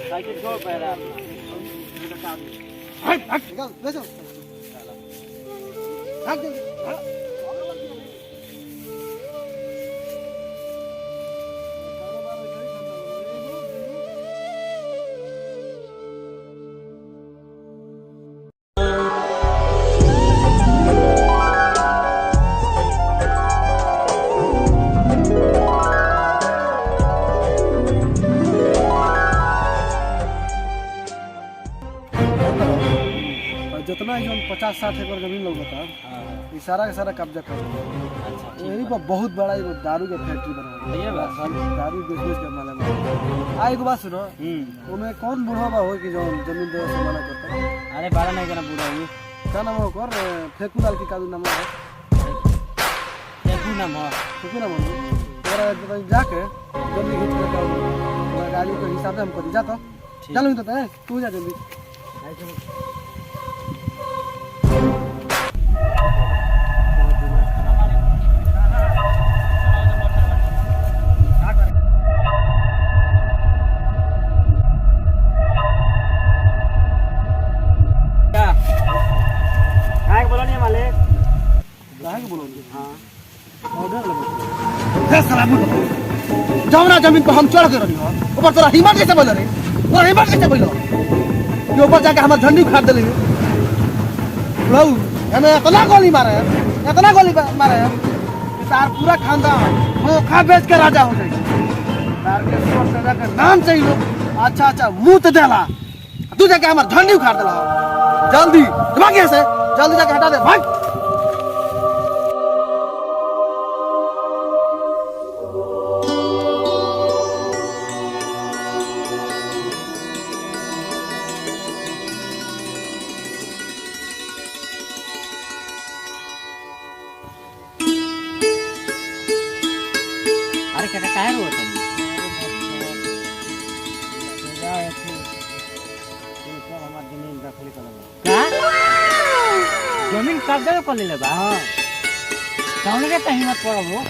Cycle को para निकाल ले जाओ भाग जल्दी भाग। जितना ही 50-60 एकड़ जमीन लोग बता ये सारा का सारा कब्जा कर यही पर बहुत बड़ा एगो दारू के फैक्ट्री बना ये बात दारू बिजनेस के मामले में आ एगो बात सुनो उनमें कौन बूढ़ा बा हो कि जो जमीन देवे से मना करता अरे बारह नहीं करना पूरा हुई क्या नाम हो कर फेकू लाल की कादू नाम है फेकू नाम है फेकू नाम है जाके जल्दी खींच के गाड़ी के हिसाब से हम कर जा तो चलो तो तू जा जल्दी जमुना जमीन पर हम चढ़ के रही हो ऊपर तोरा हिम्मत कैसे बोल रे तोरा हिम्मत कैसे बोल ये ऊपर जाके हमार झंडी उखाड़ देले लऊ हमें इतना गोली मारे कि तार पूरा खानदान धोखा बेच के राजा हो जाए तार के सोच सजा के नाम चाहिए अच्छा मुंह तो देला तू जाके हमार झंडी उखाड़ देला जल्दी भाग यहाँ से जल्दी जाके हटा दे भाग काय होत जमीन कब्जा कर ले बा कौन के हिम्मत पड़ो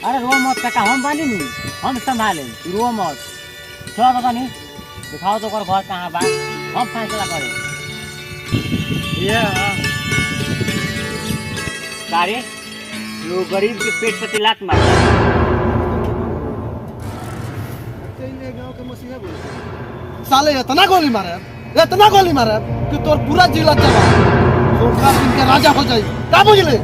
अरे रो मत का हम बानी नी हम संभाले रो मत चलो तो नहीं दिखाओ तो कर घर कहाँ बा हम फैसला करे ये सारे लोग गरीब के पेट पर लात मार साले इतना गोली मारे कि तोर पूरा जिला चला धोखा दिन के राजा हो जाए का बुझले